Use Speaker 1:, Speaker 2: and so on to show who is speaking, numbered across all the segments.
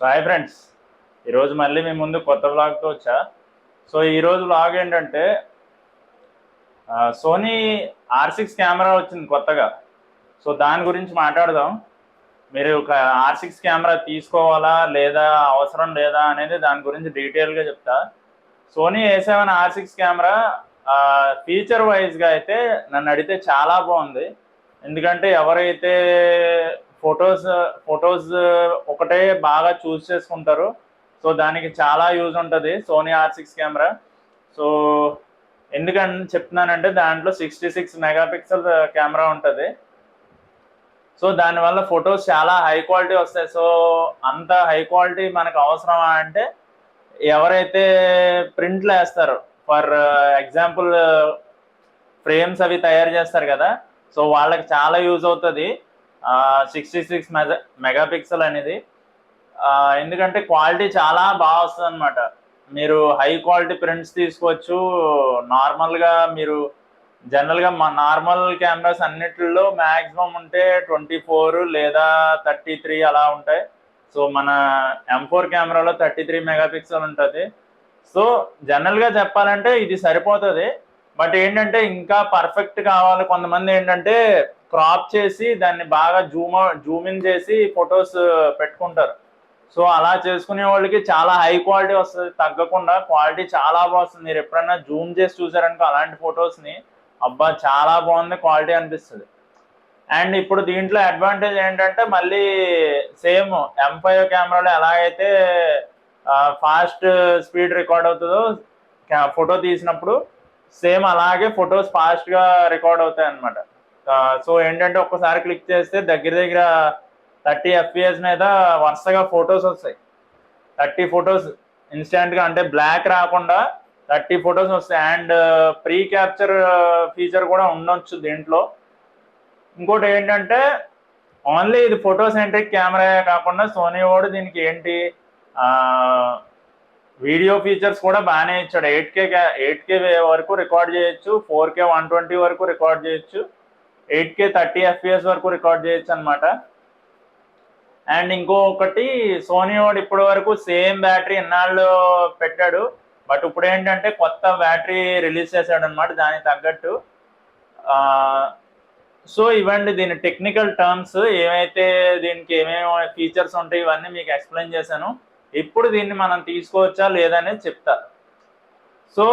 Speaker 1: So hi friends, ఈరోజు మళ్ళీ మీ ముందు కొత్త వ్లాగ్తో వచ్చా. సో ఈరోజు వ్లాగ్ ఏంటంటే సోనీ R6 కెమెరా వచ్చింది కొత్తగా. సో దాని గురించి మాట్లాడదాం. మీరు ఒక R6 కెమెరా తీసుకోవాలా లేదా అవసరం లేదా అనేది దాని గురించి డీటెయిల్గా చెప్తా. Sony A7 R6 camera feature వైజ్గా అయితే నన్ను అడిగితే చాలా బాగుంది. ఎందుకంటే ఎవరైతే ఫొటోస్ ఒకటే బాగా చూస్ చేసుకుంటారు, సో దానికి చాలా యూజ్ ఉంటుంది సోనీ R6 కెమెరా. సో ఎందుకని చెప్తున్నానంటే దాంట్లో 66 మెగాపిక్సెల్ కెమెరా ఉంటుంది. సో దానివల్ల ఫొటోస్ చాలా హై క్వాలిటీ వస్తాయి. సో అంత హై క్వాలిటీ మనకు అవసరమా అంటే, ఎవరైతే ప్రింట్లు వేస్తారో, ఫర్ ఎగ్జాంపుల్ ఫ్రేమ్స్ అవి తయారు చేస్తారు కదా, సో వాళ్ళకి చాలా యూజ్ అవుతుంది 66 మెగాపిక్సెల్ అనేది. ఎందుకంటే క్వాలిటీ చాలా బాగా వస్తుంది అనమాట. మీరు హై క్వాలిటీ ప్రింట్స్ తీసుకోవచ్చు. నార్మల్గా మీరు జనరల్గా మా నార్మల్ కెమెరాస్ అన్నిటిలో మ్యాక్సిమం ఉంటే 24 లేదా 33 అలా ఉంటాయి. సో మన M4 కెమెరాలో 33 మెగాపిక్సెల్ ఉంటుంది. సో జనరల్గా చెప్పాలంటే ఇది సరిపోతుంది. బట్ ఏంటంటే ఇంకా పర్ఫెక్ట్ కావాలి. కొంతమంది ఏంటంటే క్రాప్ చేసి దాన్ని బాగా జూమ్ ఇన్ చేసి ఫొటోస్ పెట్టుకుంటారు. సో అలా చేసుకునే వాళ్ళకి చాలా హై క్వాలిటీ వస్తుంది, తగ్గకుండా క్వాలిటీ చాలా బాగుంది. మీరు ఎప్పుడైనా జూమ్ చేసి చూసారనుకో అలాంటి ఫొటోస్ని, అబ్బా చాలా బాగుంది క్వాలిటీ అనిపిస్తుంది. అండ్ ఇప్పుడు దీంట్లో అడ్వాంటేజ్ ఏంటంటే మళ్ళీ సేమ్ M5 కెమెరాలో ఎలాగైతే ఫాస్ట్ స్పీడ్ రికార్డ్ అవుతుందో ఫోటో తీసినప్పుడు, సేమ్ అలాగే ఫొటోస్ ఫాస్ట్గా రికార్డ్ అవుతాయి అన్నమాట. సో ఏంటంటే ఒక్కసారి క్లిక్ చేస్తే దగ్గర 30 FPS మీద వరుసగా ఫొటోస్ వస్తాయి. 30 ఫొటోస్ ఇన్స్టెంట్గా, అంటే బ్లాక్ రాకుండా 30 ఫొటోస్ వస్తాయి. అండ్ ప్రీ క్యాప్చర్ ఫీచర్ కూడా ఉండొచ్చు దీంట్లో. ఇంకోటి ఏంటంటే ఓన్లీ ఇది ఫోటో సెంట్రిక్ కెమెరా కాకుండా సోనీ వాడు దీనికి ఏంటి వీడియో ఫీచర్స్ కూడా బాగానే ఇచ్చాడు. 8K వరకు రికార్డ్ చేయొచ్చు, 4K 120 వరకు రికార్డ్ చేయొచ్చు, 8K 30 FPS వరకు రికార్డ్ చేయొచ్చు అనమాట. అండ్ ఇంకొకటి, సోనీ వాడు ఇప్పటి వరకు సేమ్ బ్యాటరీ ఎన్నాళ్ళు పెట్టాడు, బట్ ఇప్పుడు ఏంటంటే కొత్త బ్యాటరీ రిలీజ్ చేశాడు అనమాట దానికి తగ్గట్టు. సో ఇవ్వండి దీని టెక్నికల్ టర్మ్స్, ఏమైతే దీనికి ఏమేమి ఫీచర్స్ ఉంటాయి ఇవన్నీ మీకు ఎక్స్ప్లెయిన్ చేశాను. ఇప్పుడు దీన్ని మనం తీసుకోవచ్చా లేదనేది చెప్తా. సో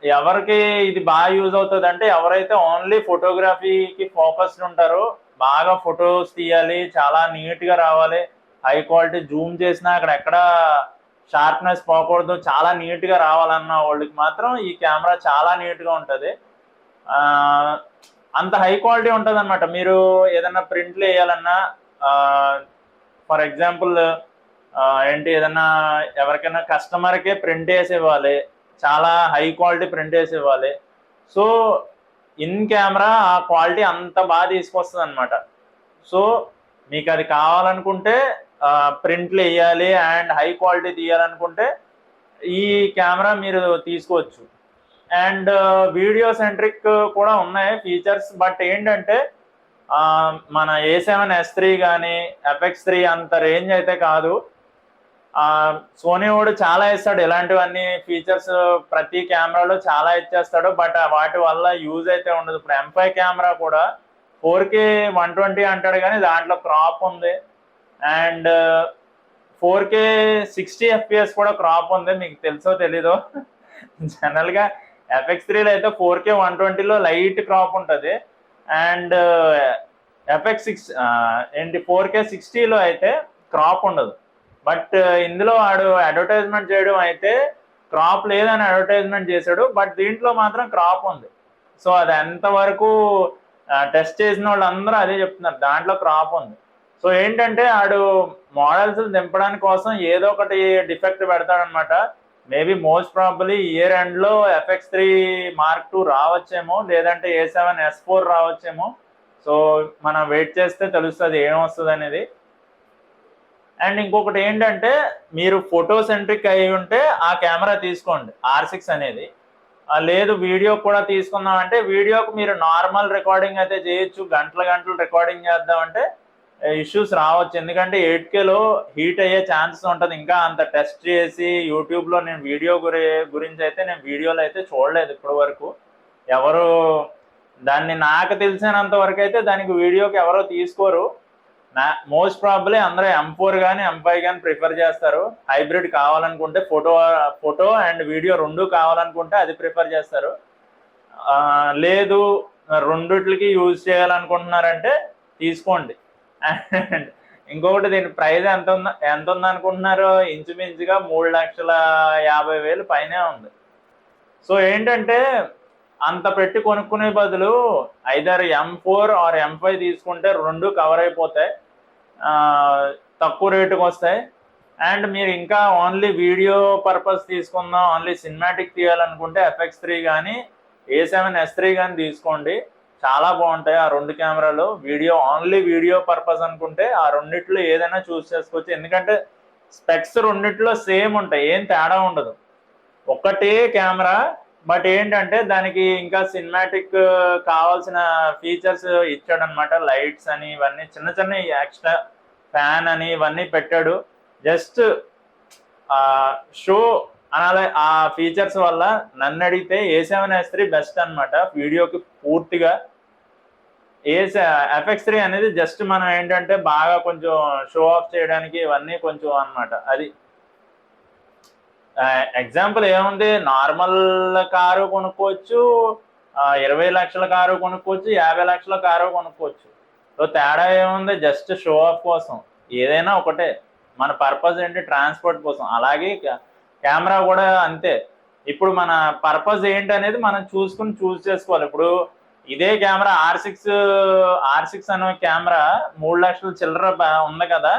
Speaker 1: ఎవరికి ఇది బాగా యూజ్ అవుతుంది అంటే, ఎవరైతే ఓన్లీ ఫోటోగ్రఫీకి ఫోకస్డ్ ఉంటారో, బాగా ఫొటోస్ తీయాలి, చాలా నీట్గా రావాలి, హై క్వాలిటీ, జూమ్ చేసినా అక్కడ ఎక్కడ షార్ప్నెస్ పోకూడదు, చాలా నీట్గా రావాలన్న వాళ్ళకి మాత్రం ఈ కెమెరా చాలా నీట్గా ఉంటుంది. అంత హై క్వాలిటీ ఉంటుంది అనమాట. మీరు ఏదన్నా ప్రింట్లు వేయాలన్నా, ఫర్ ఎగ్జాంపుల్ ఏంటి, ఏదన్నా ఎవరికైనా కస్టమర్కే ప్రింట్ వేసి ఇవ్వాలి, చాలా హై క్వాలిటీ ప్రింట్ వేసి ఇవ్వాలి. సో ఇన్ కెమెరా ఆ క్వాలిటీ అంత బాగా తీసుకొస్తుంది అనమాట. సో మీకు అది కావాలనుకుంటే, ప్రింట్లు వేయాలి అండ్ హై క్వాలిటీ తీయాలనుకుంటే ఈ కెమెరా మీరు తీసుకోవచ్చు. అండ్ వీడియో సెంట్రిక్ కూడా ఉన్నాయి ఫీచర్స్. బట్ ఏంటంటే మన A7S3 కానీ FX3 అంత రేంజ్ అయితే కాదు. సోనీ వాడు చాలా ఇస్తాడు ఇలాంటివన్నీ ఫీచర్స్, ప్రతి కెమెరాలో చాలా ఇచ్చేస్తాడు, బట్ వాటి వల్ల యూజ్ అయితే ఉండదు. ఇప్పుడు M5 కెమెరా కూడా 4K 120 అంటాడు, కానీ దాంట్లో క్రాప్ ఉంది. అండ్ 4K 60 FPS కూడా క్రాప్ ఉంది. మీకు తెలుసో తెలీదో, జనరల్గా FX3లో అయితే 4K 120లో లైట్ క్రాప్ ఉంటుంది. అండ్ FX6 ఏంటి 4K 60లో అయితే క్రాప్ ఉండదు. బట్ ఇందులో వాడు అడ్వర్టైజ్మెంట్ చేయడం అయితే క్రాప్ లేదని అడ్వర్టైజ్మెంట్ చేశాడు, బట్ దీంట్లో మాత్రం క్రాప్ ఉంది. సో అది ఎంతవరకు టెస్ట్ చేసిన వాళ్ళందరూ అదే చెప్తున్నారు, దాంట్లో క్రాప్ ఉంది. సో ఏంటంటే ఆడు మోడల్స్ దింపడానికి కోసం ఏదో ఒకటి డిఫెక్ట్ పెడతాడనమాట. మేబీ మోస్ట్ ప్రాబబ్లీ ఇయర్ ఎండ్లో FX3 Mark II రావచ్చేమో, లేదంటే A7S4 రావచ్చేమో. సో మనం వెయిట్ చేస్తే తెలుస్తుంది ఏమొస్తుంది అనేది. అండ్ ఇంకొకటి ఏంటంటే, మీరు ఫోటో సెంట్రిక్ అయి ఉంటే ఆ కెమెరా తీసుకోండి R6 అనేది. లేదు వీడియో కూడా తీసుకుందామంటే, వీడియోకి మీరు నార్మల్ రికార్డింగ్ అయితే చేయొచ్చు, గంటలు రికార్డింగ్ చేద్దామంటే ఇష్యూస్ రావచ్చు. ఎందుకంటే 8Kలో హీట్ అయ్యే ఛాన్సెస్ ఉంటుంది. ఇంకా అంత టెస్ట్ చేసి యూట్యూబ్లో నేను వీడియో గురించి అయితే నేను వీడియోలు అయితే చూడలేదు ఇప్పటి వరకు. ఎవరు దాన్ని నాకు తెలిసినంత వరకు అయితే దానికి వీడియోకి ఎవరో తీసుకోరు. మోస్ట్ ప్రాబబ్లీ అందరూ M4 కానీ M5 కానీ ప్రిఫర్ చేస్తారు. హైబ్రిడ్ కావాలనుకుంటే ఫోటో అండ్ వీడియో రెండు కావాలనుకుంటే అది ప్రిఫర్ చేస్తారు. లేదు రెండిట్లకి యూజ్ చేయాలనుకుంటున్నారంటే తీసుకోండి. అండ్ ఇంకొకటి దీని ప్రైస్ ఎంత ఉంది అనుకుంటున్నారు? ఇంచుమించుగా 3,50,000 పైనే ఉంది. సో ఏంటంటే అంత పెట్టి కొనుక్కునే బదులు ఐదర్ M4 ఆర్ M5 తీసుకుంటే రెండు కవర్ అయిపోతాయి, తక్కువ రేటుకి వస్తాయి. అండ్ మీరు ఇంకా ఓన్లీ వీడియో పర్పస్ తీసుకుందాం, ఓన్లీ సినిమాటిక్ తీయాలనుకుంటే FX3 కానీ A7S3 కానీ తీసుకోండి, చాలా బాగుంటాయి ఆ రెండు కెమెరాలు. ఓన్లీ వీడియో పర్పస్ అనుకుంటే ఆ రెండిట్లో ఏదైనా చూస్ చేసుకోవచ్చు. ఎందుకంటే స్పెక్స్ రెండిట్లో సేమ్ ఉంటాయి, ఏం తేడా ఉండదు, ఒకటే కెమెరా. బట్ ఏంటంటే దానికి ఇంకా సినిమాటిక్ కావాల్సిన ఫీచర్స్ ఇచ్చాడనమాట. లైట్స్ అని ఇవన్నీ చిన్న చిన్న ఎక్స్ట్రా ఫ్యాన్ అని ఇవన్నీ పెట్టాడు. జస్ట్ షో అనాలి. ఆ ఫీచర్స్ వల్ల నన్ను అడిగితే A7S3 బెస్ట్ అనమాట వీడియోకి పూర్తిగా. FX3 అనేది జస్ట్ మనం ఏంటంటే బాగా కొంచెం షో ఆఫ్ చేయడానికి ఇవన్నీ కొంచెం అనమాట. అది ఎగ్జాంపుల్ ఏముంది, నార్మల్ కారు కొనుక్కోవచ్చు, 20 లక్షల కారు కొనుక్కోవచ్చు, 50 లక్షల కారు కొనుక్కోవచ్చు. సో తేడా ఏముంది, జస్ట్ షో ఆఫ్ కోసం. ఏదైనా ఒకటే, మన పర్పస్ ఏంటి, ట్రాన్స్పోర్ట్ కోసం. అలాగే కెమెరా కూడా అంతే. ఇప్పుడు మన పర్పస్ ఏంటి అనేది మనం చూస్ చేసుకోవాలి. ఇప్పుడు ఇదే కెమెరా R6 అనే కెమెరా 3 లక్షల చిల్లర ఉంది కదా,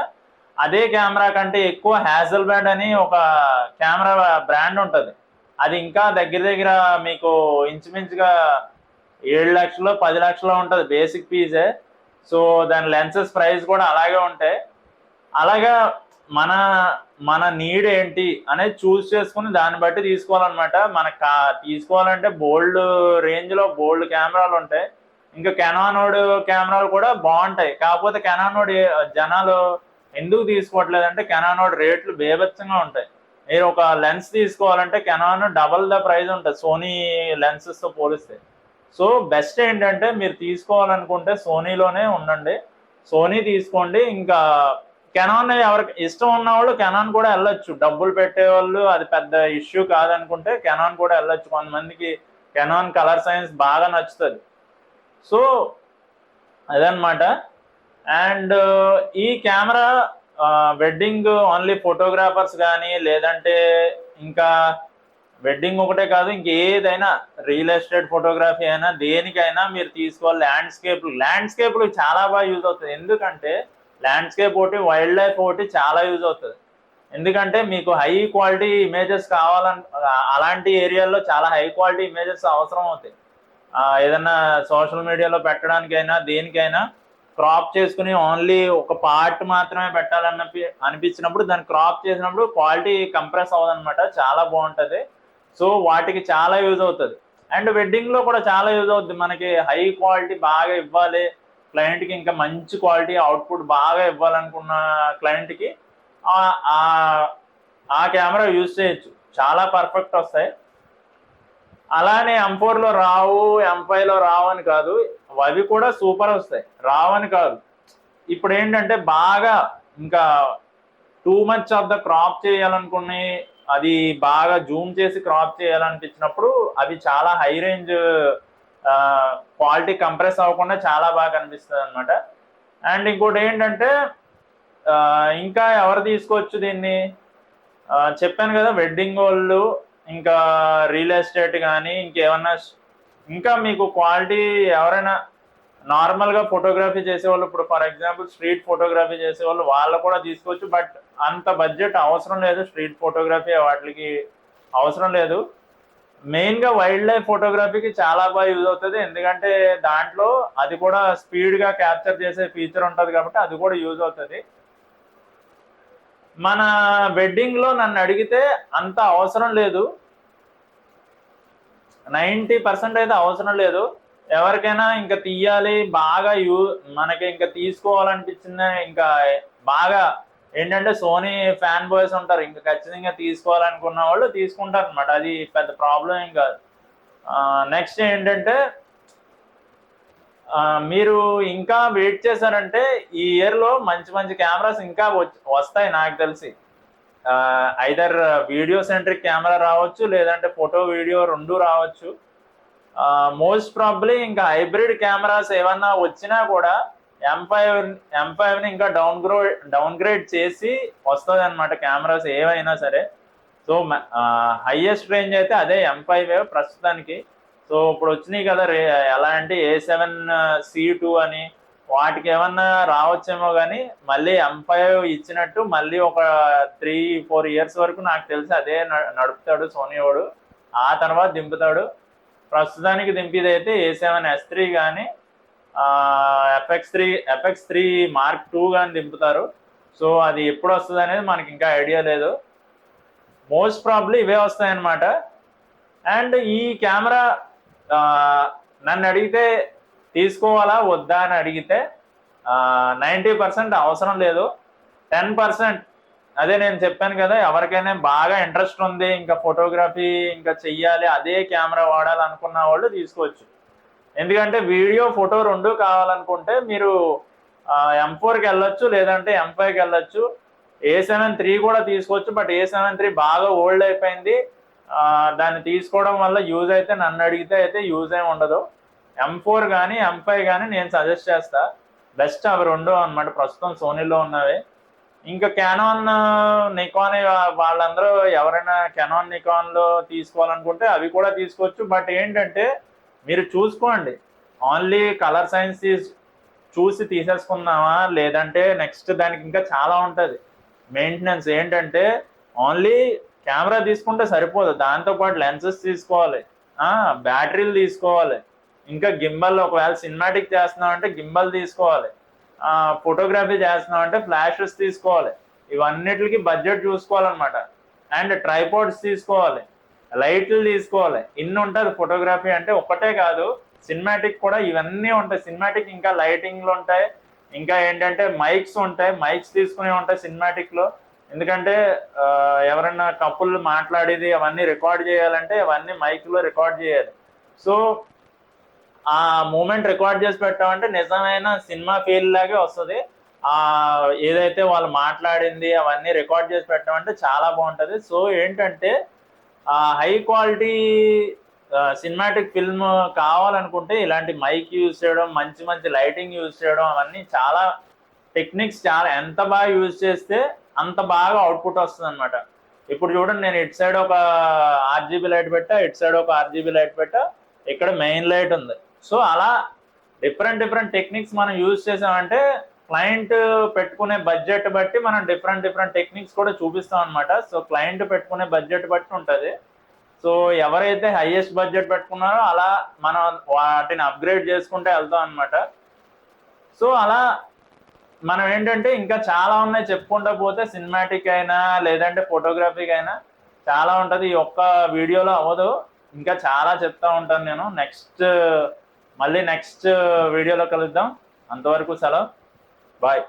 Speaker 1: అదే కెమెరా కంటే ఎక్కువ హ్యాజల్బ్యాడ్ అని ఒక కెమెరా బ్రాండ్ ఉంటుంది. అది ఇంకా దగ్గర మీకు ఇంచుమించుగా 7 లక్షలు 10 లక్షలు ఉంటుంది బేసిక్ పీసే. సో దాని లెన్సెస్ ప్రైస్ కూడా అలాగే ఉంటాయి. అలాగా మన నీడ్ ఏంటి అనేది చూస్ చేసుకుని దాన్ని బట్టి తీసుకోవాలన్నమాట. మనకు తీసుకోవాలంటే బోల్డ్ రేంజ్లో బోల్డ్ కెమెరాలు ఉంటాయి. ఇంకా కెనానోడ్ కెమెరాలు కూడా బాగుంటాయి. కాకపోతే కెనానోడ్ జనాలు ఎందుకు తీసుకోవట్లేదంటే కెనానోడ్ రేట్లు బేభత్సంగా ఉంటాయి. మీరు ఒక లెన్స్ తీసుకోవాలంటే కెనాన్ డబల్ ద ప్రైస్ ఉంటుంది సోనీ లెన్సెస్తో పోలిస్తే. సో బెస్ట్ ఏంటంటే మీరు తీసుకోవాలనుకుంటే సోనీలోనే ఉండండి, సోనీ తీసుకోండి. ఇంకా కెనాన్ ఎవరికి ఇష్టం ఉన్న వాళ్ళు కెనాన్ కూడా వెళ్ళొచ్చు, డబ్బులు పెట్టేవాళ్ళు అది పెద్ద ఇష్యూ కాదనుకుంటే కెనాన్ కూడా వెళ్ళొచ్చు. కొంతమందికి కెనాన్ కలర్ సైన్స్ బాగా నచ్చుతుంది. సో అదనమాట. అండ్ ఈ కెమెరా వెడ్డింగ్ ఓన్లీ ఫోటోగ్రాఫర్స్ కానీ, లేదంటే ఇంకా వెడ్డింగ్ ఒకటే కాదు, ఇంకేదైనా రియల్ ఎస్టేట్ ఫోటోగ్రఫీ అయినా దేనికైనా మీరు తీసుకోవాలి. ల్యాండ్స్కేప్లు చాలా బాగా యూజ్ అవుతుంది. ఎందుకంటే ల్యాండ్స్కేప్ ఒకటి, వైల్డ్ లైఫ్ ఒకటి చాలా యూజ్ అవుతుంది. ఎందుకంటే మీకు హై క్వాలిటీ ఇమేజెస్ అలాంటి ఏరియాల్లో చాలా హై క్వాలిటీ ఇమేజెస్ అవసరం అవుతాయి. ఏదన్నా సోషల్ మీడియాలో పెట్టడానికైనా దేనికైనా క్రాప్ చేసుకుని ఓన్లీ ఒక పార్ట్ మాత్రమే అనిపించినప్పుడు దాన్ని క్రాప్ చేసినప్పుడు క్వాలిటీ కంప్రెస్ అవ్వదన్నమాట, చాలా బాగుంటుంది. సో వాటికి చాలా యూజ్ అవుతుంది. అండ్ వెడ్డింగ్లో కూడా చాలా యూజ్ అవుతుంది. మనకి హై క్వాలిటీ బాగా ఇవ్వాలి క్లయింట్కి, ఇంకా మంచి క్వాలిటీ అవుట్పుట్ బాగా ఇవ్వాలనుకున్న క్లయింట్కి ఆ కెమెరా యూజ్ చేయొచ్చు, చాలా పర్ఫెక్ట్ వస్తాయి. అలానే M4లో రావు, M5లో రావు అని కాదు, అవి కూడా సూపర్ వస్తాయి, రావని కాదు. ఇప్పుడు ఏంటంటే బాగా ఇంకా too much of the crop చేయాలనుకుని అది బాగా జూమ్ చేసి క్రాప్ చేయాలనిపించినప్పుడు అవి చాలా హై రేంజ్ క్వాలిటీ కంప్రెస్ అవ్వకుండా చాలా బాగా కనిపిస్తుంది అనమాట. అండ్ ఇంకోటి ఏంటంటే ఇంకా ఎవరు తీసుకోవచ్చు దీన్ని, చెప్పాను కదా వెడ్డింగ్ వాళ్ళు, ఇంకా రియల్ ఎస్టేట్ కానీ ఇంకేమన్నా, ఇంకా మీకు క్వాలిటీ ఎవరైనా నార్మల్గా ఫోటోగ్రఫీ చేసేవాళ్ళు, ఇప్పుడు ఫర్ ఎగ్జాంపుల్ స్ట్రీట్ ఫోటోగ్రఫీ చేసేవాళ్ళు వాళ్ళు కూడా తీసుకోవచ్చు. బట్ అంత బడ్జెట్ అవసరం లేదు, స్ట్రీట్ ఫోటోగ్రఫీ వాటికి అవసరం లేదు. మెయిన్గా వైల్డ్ లైఫ్ ఫోటోగ్రఫీకి చాలా బాగా యూజ్ అవుతుంది. ఎందుకంటే దాంట్లో అది కూడా స్పీడ్గా క్యాప్చర్ చేసే ఫీచర్ ఉంటుంది కాబట్టి అది కూడా యూజ్ అవుతుంది. మన వెడ్డింగ్లో నన్ను అడిగితే అంత అవసరం లేదు, 90% అయితే అవసరం లేదు. ఎవరికైనా ఇంకా తీయాలి బాగా మనకి ఇంకా తీసుకోవాలనిపించింది, ఇంకా బాగా ఏంటంటే సోనీ ఫ్యాన్ బాయ్స్ ఉంటారు, ఇంకా ఖచ్చితంగా తీసుకోవాలనుకున్న వాళ్ళు తీసుకుంటారు అనమాట. అది పెద్ద ప్రాబ్లం ఏం కాదు. నెక్స్ట్ ఏంటంటే మీరు ఇంకా వెయిట్ చేశారంటే ఈ ఇయర్లో మంచి మంచి కెమెరాస్ ఇంకా వస్తాయి నాకు తెలిసి. ఐదర్ వీడియో సెంట్రిక్ కెమెరా రావచ్చు, లేదంటే ఫోటో వీడియో రెండు రావచ్చు. మోస్ట్ ప్రాబ్లీ ఇంకా హైబ్రిడ్ కెమెరాస్ ఏమన్నా వచ్చినా కూడా M5ని ఇంకా డౌన్ గ్రేడ్ చేసి వస్తుంది అనమాట కెమెరాస్ ఏవైనా సరే. సో హైయెస్ట్ రేంజ్ అయితే అదే M5 ప్రస్తుతానికి. సో ఇప్పుడు వచ్చినాయి కదా ఎలా అంటే A7C2 అని, వాటికి ఏమన్నా రావచ్చేమో కానీ మళ్ళీ M5 ఇచ్చినట్టు మళ్ళీ ఒక 3-4 ఇయర్స్ వరకు నాకు తెలిసి అదే నడుపుతాడు సోనీ వాడు. ఆ తర్వాత దింపుతాడు. ప్రస్తుతానికి దింపిదైతే A7S3 కానీ FX3 Mark II కానీ దింపుతారు. సో అది ఎప్పుడు వస్తుంది అనేది మనకి ఇంకా ఐడియా లేదు. మోస్ట్ ప్రాబ్లీ ఇవే వస్తాయన్నమాట. అండ్ ఈ కెమెరా నన్ను అడిగితే తీసుకోవాలా వద్దా అని అడిగితే 90% అవసరం లేదు. 10% అదే నేను చెప్పాను కదా, ఎవరికైనా బాగా ఇంట్రెస్ట్ ఉంది, ఇంకా ఫోటోగ్రఫీ ఇంకా చెయ్యాలి, అదే కెమెరా వాడాలనుకున్న వాళ్ళు తీసుకోవచ్చు. ఎందుకంటే వీడియో ఫోటో రెండు కావాలనుకుంటే మీరు M4కి వెళ్ళొచ్చు, లేదంటే M5కి వెళ్ళొచ్చు. A7 III కూడా తీసుకోవచ్చు. బట్ A7 III బాగా ఓల్డ్ అయిపోయింది. దాన్ని తీసుకోవడం వల్ల యూజ్ అయితే నన్ను అడిగితే అయితే యూజ్ ఏమి ఉండదు. M4 కానీ M5 కానీ నేను సజెస్ట్ చేస్తా. బెస్ట్ అవి రెండు అనమాట ప్రస్తుతం సోనీలో ఉన్నవి. ఇంకా కెనాన్, నికాన్ వాళ్ళందరూ ఎవరైనా కెనాన్, నికాన్లో తీసుకోవాలనుకుంటే అవి కూడా తీసుకోవచ్చు. బట్ ఏంటంటే మీరు చూసుకోండి, ఓన్లీ కలర్ సైన్స్ చూసి తీసేసుకుందామా, లేదంటే నెక్స్ట్ దానికి ఇంకా చాలా ఉంటుంది మెయింటెనెన్స్. ఏంటంటే ఓన్లీ కెమెరా తీసుకుంటే సరిపోదు, దాంతోపాటు లెన్సెస్ తీసుకోవాలి, బ్యాటరీలు తీసుకోవాలి, ఇంకా గింబల్, ఒకవేళ సినిమాటిక్ చేస్తున్నాం అంటే గింబల్ తీసుకోవాలి, ఫోటోగ్రఫీ చేస్తున్నాం అంటే ఫ్లాషెస్ తీసుకోవాలి. ఇవన్నిటికి బడ్జెట్ చూసుకోవాలన్నమాట. అండ్ ట్రైపాడ్స్ తీసుకోవాలి, లైట్లు తీసుకోవాలి. ఇన్ని ఉంటుంది ఫోటోగ్రఫీ అంటే. ఒక్కటే కాదు, సినిమాటిక్ కూడా ఇవన్నీ ఉంటాయి. సినిమాటిక్ ఇంకా లైటింగ్లు ఉంటాయి, ఇంకా ఏంటంటే మైక్స్ ఉంటాయి, మైక్స్ తీసుకునే ఉంటాయి సినిమాటిక్లో. ఎందుకంటే ఎవరన్నా కపుల్ మాట్లాడేది అవన్నీ రికార్డ్ చేయాలంటే అవన్నీ మైక్లో రికార్డ్ చేయాలి. సో ఆ మూమెంట్ రికార్డ్ చేసి పెట్టామంటే నిజమైన సినిమా ఫీల్ లాగే వస్తుంది. ఏదైతే వాళ్ళు మాట్లాడింది అవన్నీ రికార్డ్ చేసి పెట్టామంటే చాలా బాగుంటుంది. సో ఏంటంటే హై క్వాలిటీ సినిమాటిక్ ఫిల్మ్ కావాలనుకుంటే ఇలాంటి మైక్ యూజ్ చేయడం, మంచి మంచి లైటింగ్ యూజ్ చేయడం, అవన్నీ చాలా టెక్నిక్స్, చాలా ఎంత బాగా యూజ్ చేస్తే అంత బాగా అవుట్పుట్ వస్తుంది అనమాట. ఇప్పుడు చూడండి, నేను ఇటు సైడ్ ఒక RGB లైట్ పెట్టా, ఇటు సైడ్ ఒక RGB లైట్ పెట్టా, ఇక్కడ మెయిన్ లైట్ ఉంది. సో అలా డిఫరెంట్ టెక్నిక్స్ మనం యూజ్ చేసామంటే క్లయింట్ పెట్టుకునే బడ్జెట్ బట్టి మనం డిఫరెంట్ టెక్నిక్స్ కూడా చూపిస్తాం అనమాట. సో క్లయింట్ పెట్టుకునే బడ్జెట్ బట్టి ఉంటుంది. సో ఎవరైతే హైయెస్ట్ బడ్జెట్ పెట్టుకున్నారో అలా మనం వాటిని అప్గ్రేడ్ చేసుకుంటే వెళ్తాం అనమాట. సో అలా మనం ఏంటంటే ఇంకా చాలా ఉన్నాయి చెప్పుకుంటూ పోతే, సినిమాటిక్ అయినా లేదంటే ఫోటోగ్రఫీకి అయినా చాలా ఉంటుంది. ఈ ఒక్క వీడియోలో అవ్వదు, ఇంకా చాలా చెప్తా ఉంటాను నేను. మళ్ళీ నెక్స్ట్ వీడియోలో కలుద్దాం. అంతవరకు సెలవు, బాయ్.